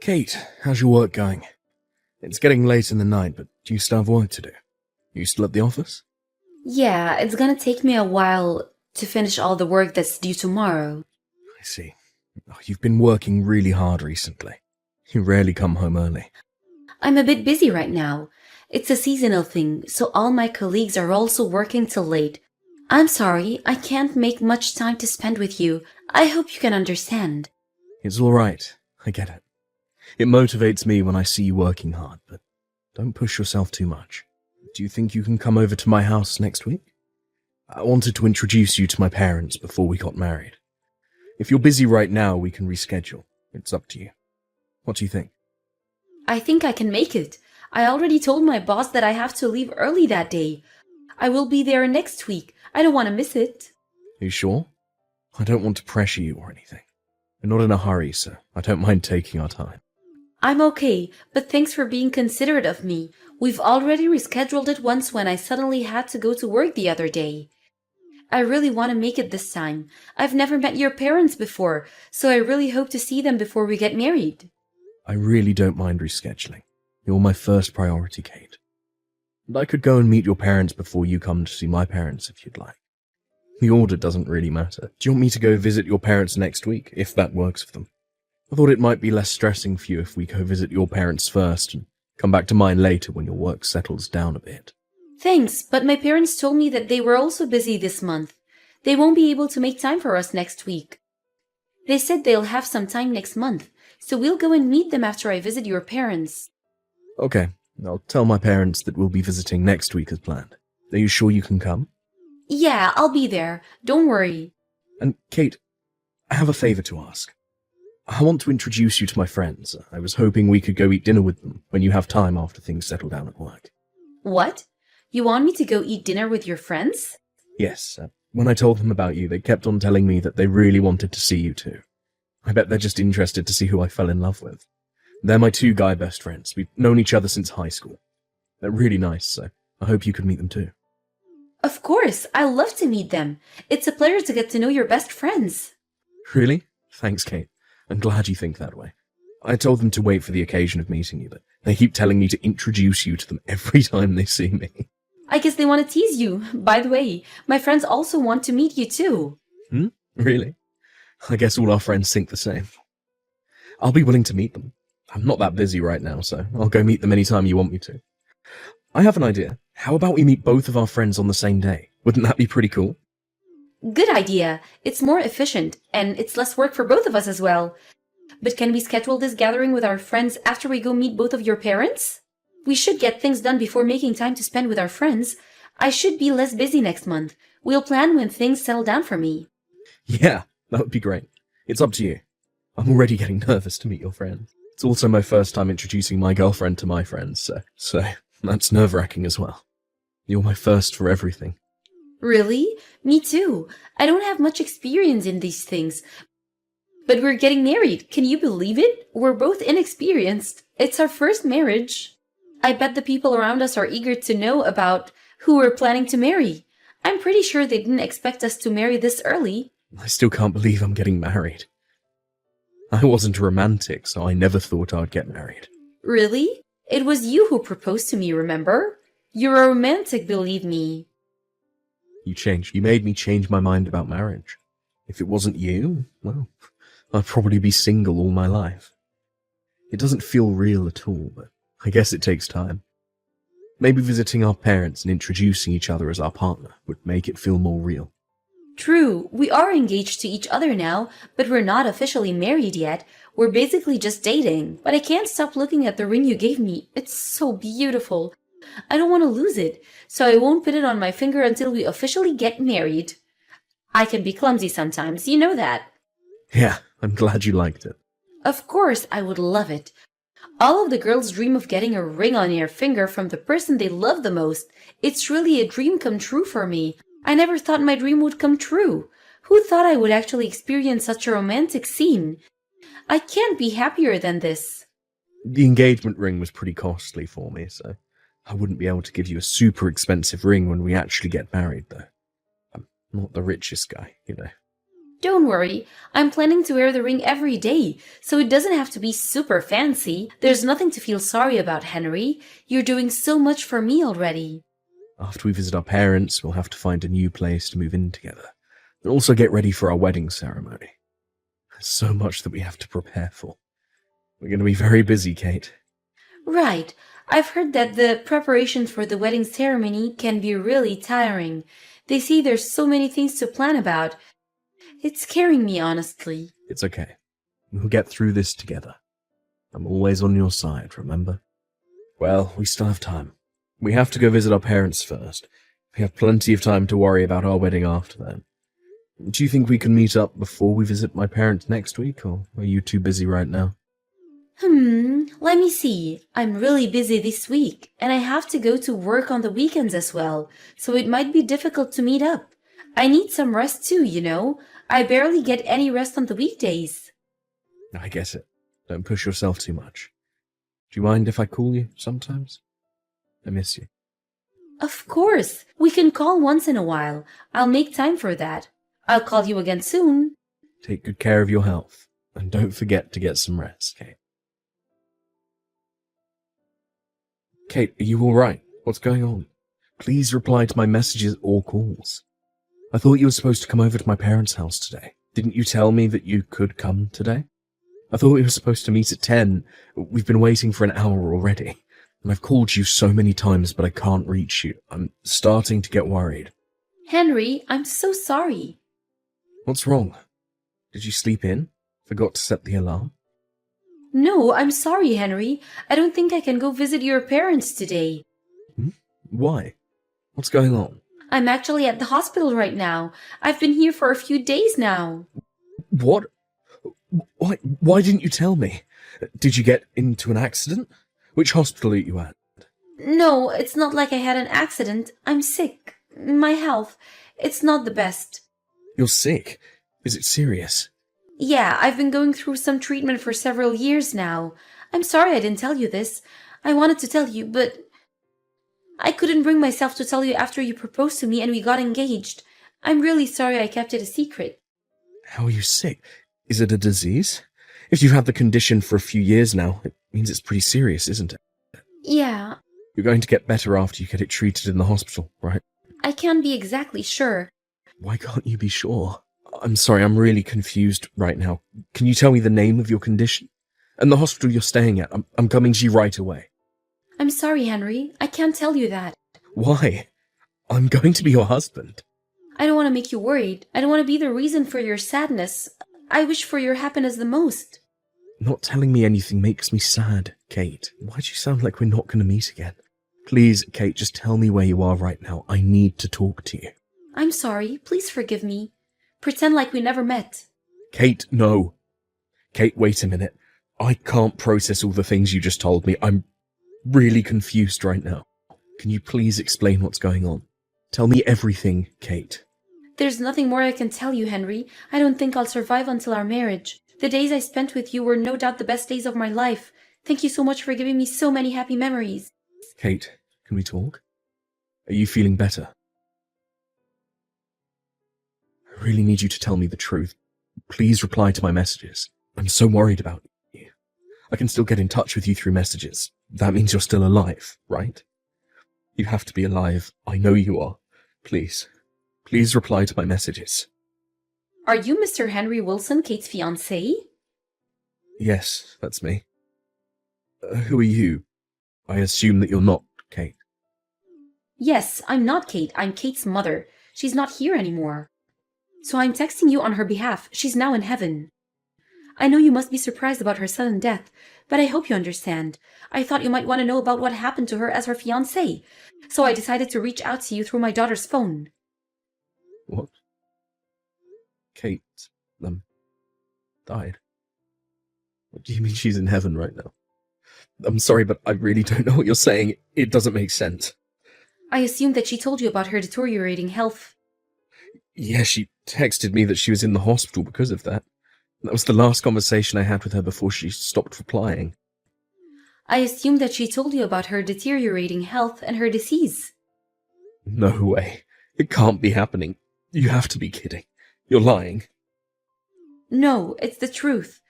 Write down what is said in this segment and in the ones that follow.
Kate, how's your work going? It's getting late in the night, but do you still have work to do? You still at the office? Yeah, it's gonna take me a while to finish all the work that's due tomorrow. I see. Oh, you've been working really hard recently. You rarely come home early. I'm a bit busy right now. It's a seasonal thing, so all my colleagues are also working till late. I'm sorry, I can't make much time to spend with you. I hope you can understand. It's all right. I get it. It motivates me when I see you working hard, but don't push yourself too much. Do you think you can come over to my house next week? I wanted to introduce you to my parents before we got married. If you're busy right now, we can reschedule. It's up to you. What do you think? I think I can make it. I already told my boss that I have to leave early that day. I will be there next week. I don't want to miss it. You sure? I don't want to pressure you or anything. We're not in a hurry, so I don't mind taking our time. I'm okay, but thanks for being considerate of me. We've already rescheduled it once when I suddenly had to go to work the other day. I really want to make it this time. I've never met your parents before, so I really hope to see them before we get married. I really don't mind rescheduling. You're my first priority, Kate. And I could go and meet your parents before you come to see my parents if you'd like. The order doesn't really matter. Do you want me to go visit your parents next week, if that works for them? I thought it might be less stressing for you if we go visit your parents first and come back to mine later when your work settles down a bit. Thanks, but my parents told me that they were also busy this month. They won't be able to make time for us next week. They said they'll have some time next month, so we'll go and meet them after I visit your parents. Okay, I'll tell my parents that we'll be visiting next week as planned. Are you sure you can come? Yeah, I'll be there. Don't worry. And Kate, I have a favor to ask. I want to introduce you to my friends. I was hoping we could go eat dinner with them when you have time after things settle down at work. What? You want me to go eat dinner with your friends? Yes, when I told them about you, they kept on telling me that they really wanted to see you too. I bet they're just interested to see who I fell in love with. They're my two guy best friends. We've known each other since high school. They're really nice, so I hope you could meet them too. Of course, I love to meet them. It's a pleasure to get to know your best friends. Really? Thanks, Kate. I'm glad you think that way. I told them to wait for the occasion of meeting you, but they keep telling me to introduce you to them every time they see me. I guess they want to tease you. By the way, my friends also want to meet you too. Really? I guess all our friends think the same. I'll be willing to meet them. I'm not that busy right now, so I'll go meet them anytime you want me to. I have an idea. How about we meet both of our friends on the same day? Wouldn't that be pretty cool? Good idea. It's more efficient, and it's less work for both of us as well. But can we schedule this gathering with our friends after we go meet both of your parents? We should get things done before making time to spend with our friends. I should be less busy next month. We'll plan when things settle down for me. Yeah, that would be great. It's up to you. I'm already getting nervous to meet your friends. It's also my first time introducing my girlfriend to my friends, so that's nerve-wracking as well. You're my first for everything. Really? Me too. I don't have much experience in these things. But we're getting married. Can you believe it? We're both inexperienced. It's our first marriage. I bet the people around us are eager to know about who we're planning to marry. I'm pretty sure they didn't expect us to marry this early. I still can't believe I'm getting married. I wasn't a romantic, so I never thought I'd get married. Really? It was you who proposed to me, remember? You're a romantic, believe me. You changed. You made me change my mind about marriage. If it wasn't you, well, I'd probably be single all my life. It doesn't feel real at all, but I guess it takes time. Maybe visiting our parents and introducing each other as our partner would make it feel more real. True, we are engaged to each other now, but we're not officially married yet. We're basically just dating. But I can't stop looking at the ring you gave me. It's so beautiful. I don't want to lose it, so I won't put it on my finger until we officially get married. I can be clumsy sometimes, you know that. Yeah, I'm glad you liked it. Of course, I would love it. All of the girls dream of getting a ring on their finger from the person they love the most. It's really a dream come true for me. I never thought my dream would come true. Who thought I would actually experience such a romantic scene? I can't be happier than this. The engagement ring was pretty costly for me, so I wouldn't be able to give you a super expensive ring when we actually get married, though. I'm not the richest guy, you know. Don't worry, I'm planning to wear the ring every day, so it doesn't have to be super fancy. There's nothing to feel sorry about, Henry. You're doing so much for me already. After we visit our parents, we'll have to find a new place to move in together, and also get ready for our wedding ceremony. There's so much that we have to prepare for. We're going to be very busy, Kate. Right. I've heard that the preparations for the wedding ceremony can be really tiring. They say there's so many things to plan about. It's scaring me, honestly. It's okay. We'll get through this together. I'm always on your side, remember? Well, we still have time. We have to go visit our parents first. We have plenty of time to worry about our wedding after then. Do you think we can meet up before we visit my parents next week, or are you too busy right now? Let me see. I'm really busy this week, and I have to go to work on the weekends as well, so it might be difficult to meet up. I need some rest too, you know. I barely get any rest on the weekdays. I get it. Don't push yourself too much. Do you mind if I call you sometimes? I miss you. Of course. We can call once in a while. I'll make time for that. I'll call you again soon. Take good care of your health, and don't forget to get some rest, Kate. Kate, are you alright? What's going on? Please reply to my messages or calls. I thought you were supposed to come over to my parents' house today. Didn't you tell me that you could come today? I thought we were supposed to meet at 10. We've been waiting for an hour already. And I've called you so many times, but I can't reach you. I'm starting to get worried. Henry, I'm so sorry. What's wrong? Did you sleep in? Forgot to set the alarm? No, I'm sorry, Henry. I don't think I can go visit your parents today. Why? What's going on? I'm actually at the hospital right now. I've been here for a few days now. What? Why didn't you tell me? Did you get into an accident? Which hospital are you at? No, it's not like I had an accident. I'm sick. My health, it's not the best. You're sick? Is it serious? Yeah, I've been going through some treatment for several years now. I'm sorry I didn't tell you this. I wanted to tell you, but I couldn't bring myself to tell you after you proposed to me and we got engaged. I'm really sorry I kept it a secret. How are you sick? Is it a disease? If you've had the condition for a few years now, it means it's pretty serious, isn't it? Yeah. You're going to get better after you get it treated in the hospital, right? I can't be exactly sure. Why can't you be sure? I'm sorry, I'm really confused right now. Can you tell me the name of your condition? And the hospital you're staying at? I'm coming to you right away. I'm sorry, Henry. I can't tell you that. Why? I'm going to be your husband. I don't want to make you worried. I don't want to be the reason for your sadness. I wish for your happiness the most. Not telling me anything makes me sad, Kate. Why do you sound like we're not going to meet again? Please, Kate, just tell me where you are right now. I need to talk to you. I'm sorry. Please forgive me. Pretend like we never met. Kate, no. Kate, wait a minute. I can't process all the things you just told me. I'm really confused right now. Can you please explain what's going on? Tell me everything, Kate. There's nothing more I can tell you, Henry. I don't think I'll survive until our marriage. The days I spent with you were no doubt the best days of my life. Thank you so much for giving me so many happy memories. Kate, can we talk? Are you feeling better? I really need you to tell me the truth. Please reply to my messages. I'm so worried about you. I can still get in touch with you through messages. That means you're still alive, right? You have to be alive. I know you are. Please. Please reply to my messages. Are you Mr. Henry Wilson, Kate's fiancé? Yes, that's me. Who are you? I assume that you're not Kate. Yes, I'm not Kate. I'm Kate's mother. She's not here anymore. So I'm texting you on her behalf. She's now in heaven. I know you must be surprised about her sudden death, but I hope you understand. I thought you might want to know about what happened to her as her fiancé, so I decided to reach out to you through my daughter's phone. What? Kate, died? What do you mean she's in heaven right now? I'm sorry, but I really don't know what you're saying. It doesn't make sense. I assumed that she told you about her deteriorating health. Yeah, she texted me that she was in the hospital because of that. That was the last conversation I had with her before she stopped replying. I assumed that she told you about her deteriorating health and her disease. No way. It can't be happening. You have to be kidding. You're lying. No, it's the truth.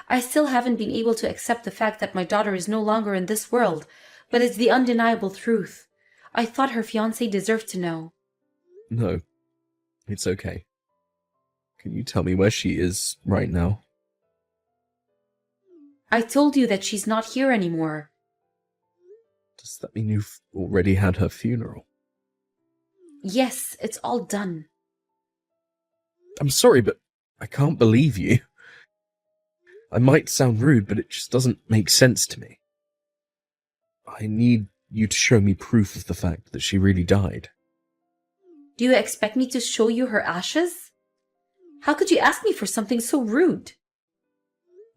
I still haven't been able to accept the fact that my daughter is no longer in this world, but it's the undeniable truth. I thought her fiancé deserved to know. No, it's okay. Can you tell me where she is right now? I told you that she's not here anymore. Does that mean you've already had her funeral? Yes, it's all done. I'm sorry, but I can't believe you. I might sound rude, but it just doesn't make sense to me. I need you to show me proof of the fact that she really died. Do you expect me to show you her ashes? How could you ask me for something so rude?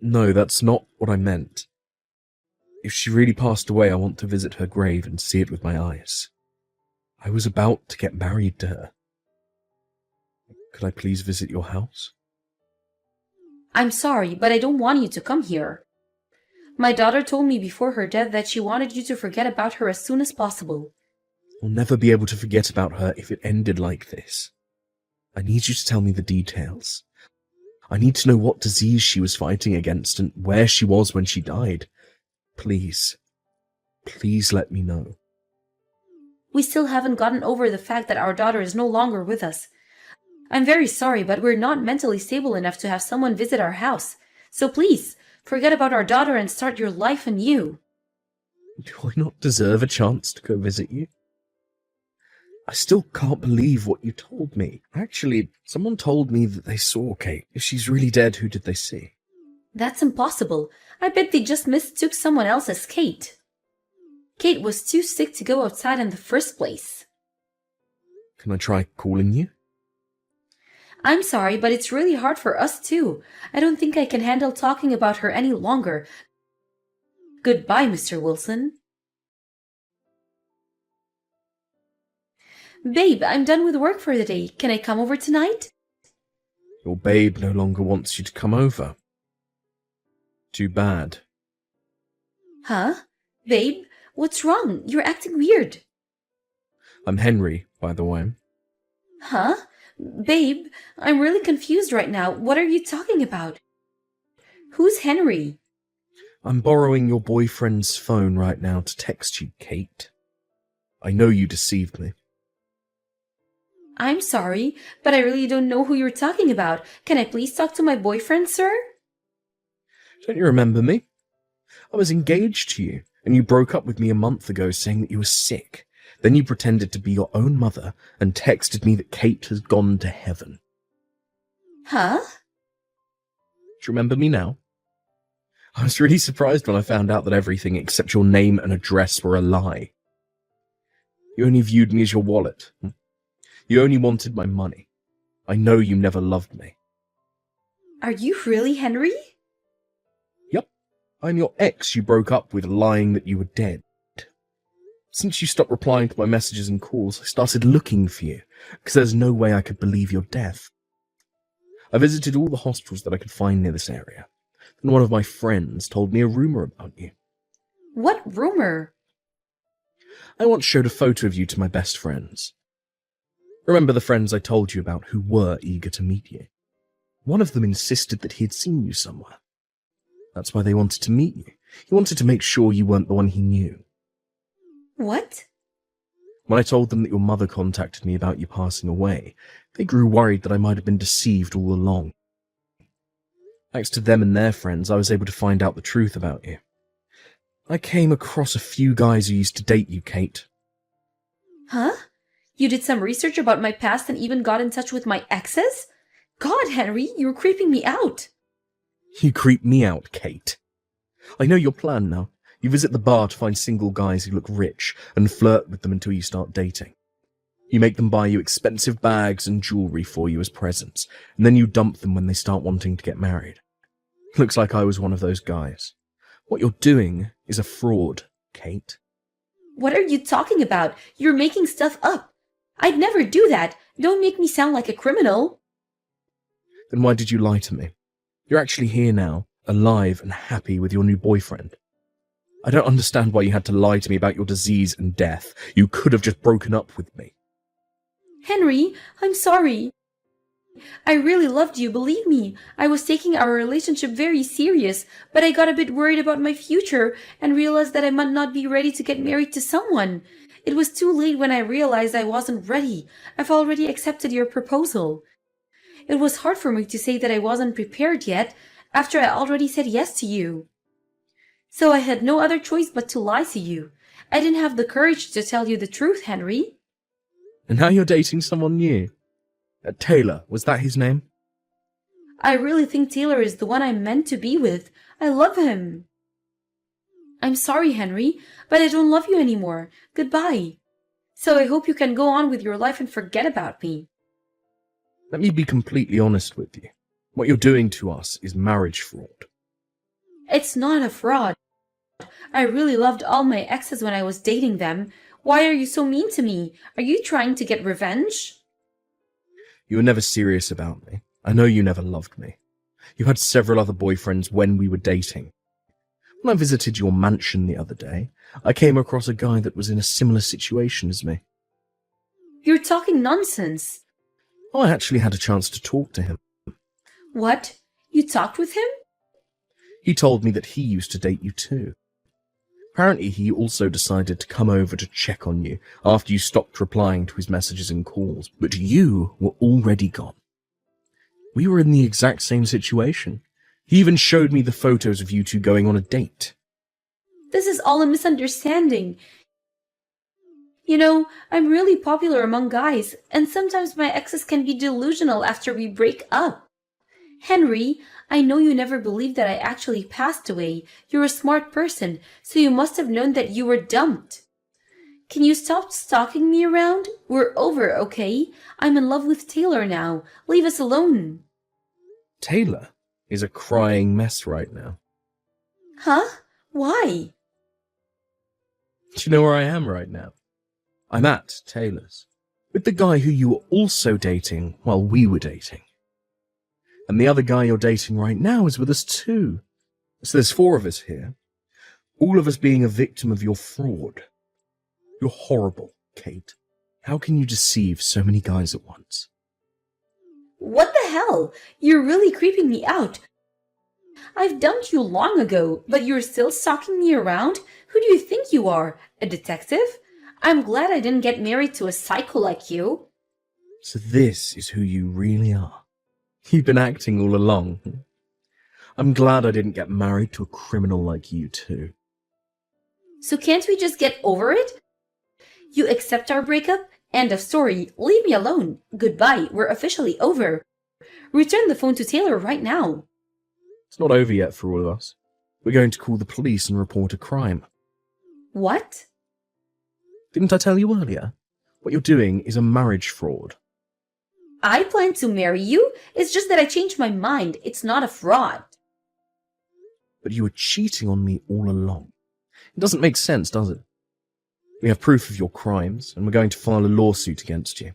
No, that's not what I meant. If she really passed away, I want to visit her grave and see it with my eyes. I was about to get married to her. Could I please visit your house? I'm sorry, but I don't want you to come here. My daughter told me before her death that she wanted you to forget about her as soon as possible. I'll never be able to forget about her if it ended like this. I need you to tell me the details. I need to know what disease she was fighting against and where she was when she died. Please, please let me know. We still haven't gotten over the fact that our daughter is no longer with us. I'm very sorry, but we're not mentally stable enough to have someone visit our house. So please, forget about our daughter and start your life anew. Do I not deserve a chance to go visit you? I still can't believe what you told me. Actually, someone told me that they saw Kate. If she's really dead, who did they see? That's impossible. I bet they just mistook someone else as Kate. Kate was too sick to go outside in the first place. Can I try calling you? I'm sorry, but it's really hard for us too. I don't think I can handle talking about her any longer. Goodbye, Mr. Wilson. Babe, I'm done with work for the day. Can I come over tonight? Your babe no longer wants you to come over. Too bad. Huh? Babe, what's wrong? You're acting weird. I'm Henry, by the way. Huh? Babe, I'm really confused right now. What are you talking about? Who's Henry? I'm borrowing your boyfriend's phone right now to text you, Kate. I know you deceived me. I'm sorry, but I really don't know who you're talking about. Can I please talk to my boyfriend, sir? Don't you remember me? I was engaged to you, and you broke up with me a month ago saying that you were sick. Then you pretended to be your own mother and texted me that Kate has gone to heaven. Huh? Do you remember me now? I was really surprised when I found out that everything except your name and address were a lie. You only viewed me as your wallet. You only wanted my money. I know you never loved me. Are you really Henry? Yep. I'm your ex you broke up with lying that you were dead. Since you stopped replying to my messages and calls, I started looking for you, because there's no way I could believe your death. I visited all the hospitals that I could find near this area, and one of my friends told me a rumor about you. What rumor? I once showed a photo of you to my best friends. Remember the friends I told you about who were eager to meet you? One of them insisted that he had seen you somewhere. That's why they wanted to meet you. He wanted to make sure you weren't the one he knew. What? When I told them that your mother contacted me about you passing away, they grew worried that I might have been deceived all along. Thanks to them and their friends, I was able to find out the truth about you. I came across a few guys who used to date you, Kate. Huh? You did some research about my past and even got in touch with my exes? God, Henry, you're creeping me out. You creep me out, Kate. I know your plan now. You visit the bar to find single guys who look rich and flirt with them until you start dating. You make them buy you expensive bags and jewelry for you as presents, and then you dump them when they start wanting to get married. Looks like I was one of those guys. What you're doing is a fraud, Kate. What are you talking about? You're making stuff up. I'd never do that. Don't make me sound like a criminal. Then why did you lie to me? You're actually here now, alive and happy with your new boyfriend. I don't understand why you had to lie to me about your disease and death. You could have just broken up with me. Henry, I'm sorry. I really loved you, believe me. I was taking our relationship very serious, but I got a bit worried about my future and realized that I might not be ready to get married to someone. It was too late when I realized I wasn't ready. I've already accepted your proposal. It was hard for me to say that I wasn't prepared yet after I already said yes to you. So I had no other choice but to lie to you. I didn't have the courage to tell you the truth, Henry. And now you're dating someone new. Taylor, was that his name? I really think Taylor is the one I'm meant to be with. I love him. I'm sorry, Henry, but I don't love you anymore. Goodbye. So I hope you can go on with your life and forget about me. Let me be completely honest with you. What you're doing to us is marriage fraud. It's not a fraud. I really loved all my exes when I was dating them. Why are you so mean to me? Are you trying to get revenge? You were never serious about me. I know you never loved me. You had several other boyfriends when we were dating. When I visited your mansion the other day, I came across a guy that was in a similar situation as me. You're talking nonsense. Oh, I actually had a chance to talk to him. What? You talked with him? He told me that he used to date you too. Apparently, he also decided to come over to check on you after you stopped replying to his messages and calls, but you were already gone. We were in the exact same situation. He even showed me the photos of you two going on a date. This is all a misunderstanding. You know, I'm really popular among guys, and sometimes my exes can be delusional after we break up. Henry, I know you never believed that I actually passed away. You're a smart person, so you must have known that you were dumped. Can you stop stalking me around? We're over, okay? I'm in love with Taylor now. Leave us alone. Taylor is a crying mess right now. Huh? Why? Do you know where I am right now? I'm at Taylor's, with the guy who you were also dating while we were dating. And the other guy you're dating right now is with us too. So there's 4 of us here, all of us being a victim of your fraud. You're horrible, Kate. How can you deceive so many guys at once? What the hell? You're really creeping me out. I've dumped you long ago, but you're still stalking me around? Who do you think you are? A detective? I'm glad I didn't get married to a psycho like you. So this is who you really are. You've been acting all along. I'm glad I didn't get married to a criminal like you too. So can't we just get over it? You accept our breakup? End of story. Leave me alone. Goodbye. We're officially over. Return the phone to Taylor right now. It's not over yet for all of us. We're going to call the police and report a crime. What? Didn't I tell you earlier? What you're doing is a marriage fraud. I plan to marry you. It's just that I changed my mind. It's not a fraud. But you were cheating on me all along. It doesn't make sense, does it? We have proof of your crimes, and we're going to file a lawsuit against you.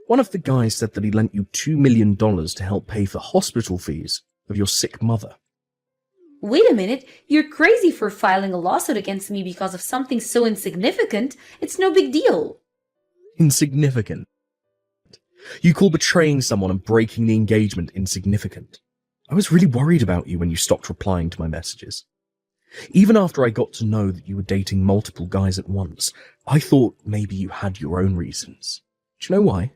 One of the guys said that he lent you $2 million to help pay for hospital fees of your sick mother. Wait a minute. You're crazy for filing a lawsuit against me because of something so insignificant. It's no big deal. Insignificant? You call betraying someone and breaking the engagement insignificant. I was really worried about you when you stopped replying to my messages. Even after I got to know that you were dating multiple guys at once, I thought maybe you had your own reasons. Do you know why?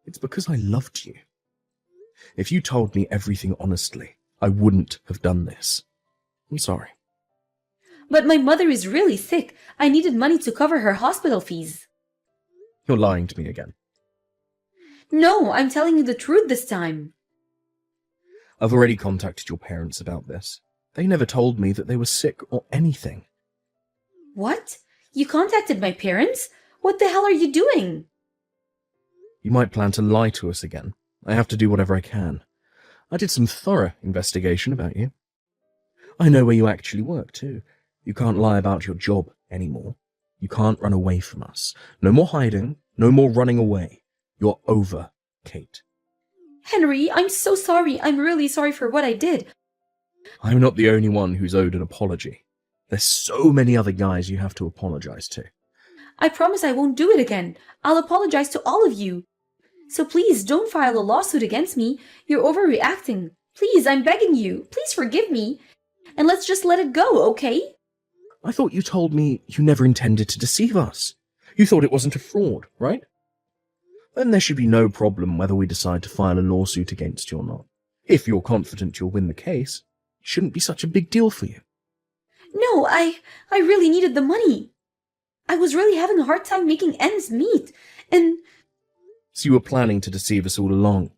It's because I loved you. If you told me everything honestly, I wouldn't have done this. I'm sorry. But my mother is really sick. I needed money to cover her hospital fees. You're lying to me again. No, I'm telling you the truth this time. I've already contacted your parents about this. They never told me that they were sick or anything. What? You contacted my parents? What the hell are you doing? You might plan to lie to us again. I have to do whatever I can. I did some thorough investigation about you. I know where you actually work, too. You can't lie about your job anymore. You can't run away from us. No more hiding, no more running away. You're over, Kate. Henry, I'm so sorry. I'm really sorry for what I did. I'm not the only one who's owed an apology. There's so many other guys you have to apologize to. I promise I won't do it again. I'll apologize to all of you. So please don't file a lawsuit against me. You're overreacting. Please, I'm begging you. Please forgive me. And let's just let it go, okay? I thought you told me you never intended to deceive us. You thought it wasn't a fraud, right? Then there should be no problem whether we decide to file a lawsuit against you or not. If you're confident you'll win the case, it shouldn't be such a big deal for you. No, I really needed the money. I was really having a hard time making ends meet. And So you were planning to deceive us all along,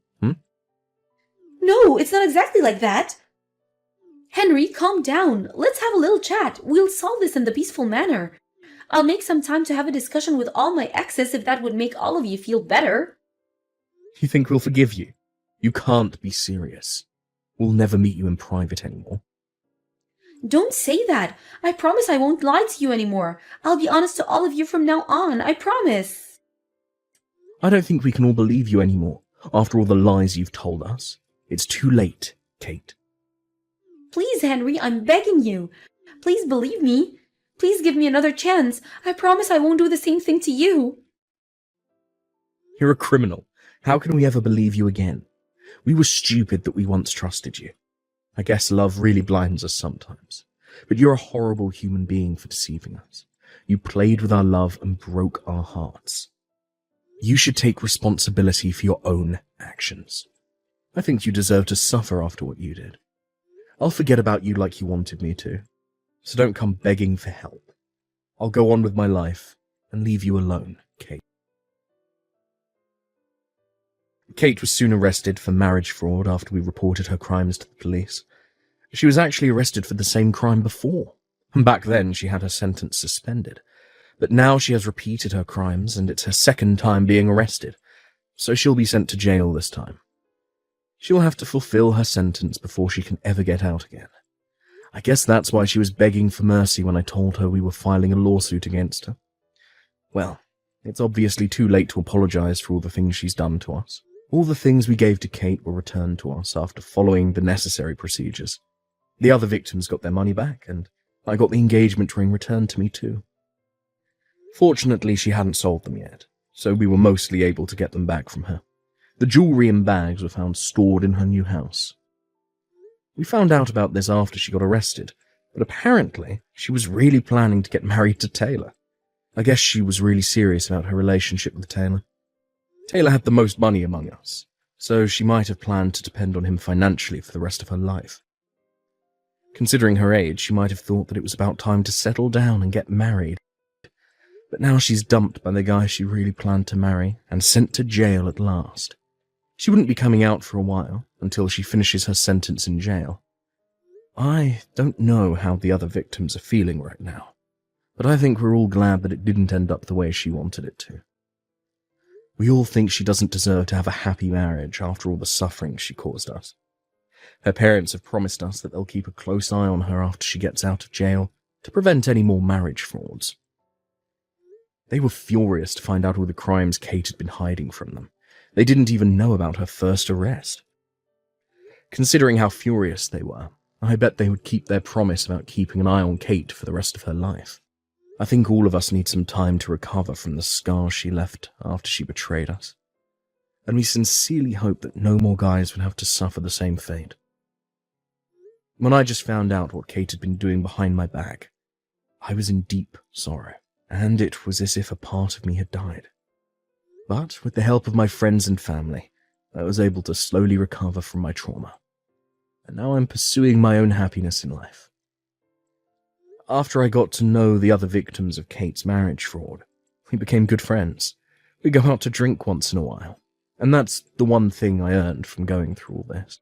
no, it's not exactly like that. Henry, calm down. Let's have a little chat. We'll solve this in the peaceful manner. I'll make some time to have a discussion with all my exes if that would make all of you feel better. You think we'll forgive you? You can't be serious. We'll never meet you in private anymore. Don't say that. I promise I won't lie to you anymore. I'll be honest to all of you from now on. I promise. I don't think we can all believe you anymore, after all the lies you've told us. It's too late, Kate. Please, Henry, I'm begging you. Please believe me. Please give me another chance. I promise I won't do the same thing to you. You're a criminal. How can we ever believe you again? We were stupid that we once trusted you. I guess love really blinds us sometimes. But you're a horrible human being for deceiving us. You played with our love and broke our hearts. You should take responsibility for your own actions. I think you deserve to suffer after what you did. I'll forget about you like you wanted me to. So don't come begging for help. I'll go on with my life and leave you alone, Kate. Kate was soon arrested for marriage fraud after we reported her crimes to the police. She was actually arrested for the same crime before, and back then she had her sentence suspended. But now she has repeated her crimes, and it's her second time being arrested, so she'll be sent to jail this time. She'll have to fulfill her sentence before she can ever get out again. I guess that's why she was begging for mercy when I told her we were filing a lawsuit against her. Well, it's obviously too late to apologize for all the things she's done to us. All the things we gave to Kate were returned to us after following the necessary procedures. The other victims got their money back, and I got the engagement ring returned to me too. Fortunately, she hadn't sold them yet, so we were mostly able to get them back from her. The jewelry and bags were found stored in her new house. We found out about this after she got arrested, but apparently she was really planning to get married to Taylor. I guess she was really serious about her relationship with Taylor. Taylor had the most money among us, so she might have planned to depend on him financially for the rest of her life. Considering her age, she might have thought that it was about time to settle down and get married. But now she's dumped by the guy she really planned to marry and sent to jail at last. She wouldn't be coming out for a while, until she finishes her sentence in jail. I don't know how the other victims are feeling right now, but I think we're all glad that it didn't end up the way she wanted it to. We all think she doesn't deserve to have a happy marriage after all the suffering she caused us. Her parents have promised us that they'll keep a close eye on her after she gets out of jail to prevent any more marriage frauds. They were furious to find out all the crimes Kate had been hiding from them. They didn't even know about her first arrest. Considering how furious they were, I bet they would keep their promise about keeping an eye on Kate for the rest of her life. I think all of us need some time to recover from the scars she left after she betrayed us. And we sincerely hope that no more guys would have to suffer the same fate. When I just found out what Kate had been doing behind my back, I was in deep sorrow, and it was as if a part of me had died. But with the help of my friends and family, I was able to slowly recover from my trauma. And now I'm pursuing my own happiness in life. After I got to know the other victims of Kate's marriage fraud, we became good friends. We go out to drink once in a while, and that's the one thing I earned from going through all this.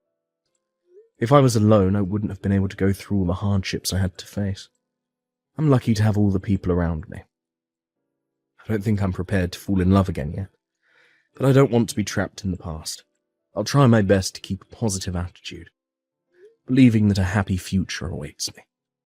If I was alone, I wouldn't have been able to go through all the hardships I had to face. I'm lucky to have all the people around me. I don't think I'm prepared to fall in love again yet, but I don't want to be trapped in the past. I'll try my best to keep a positive attitude, believing that a happy future awaits me.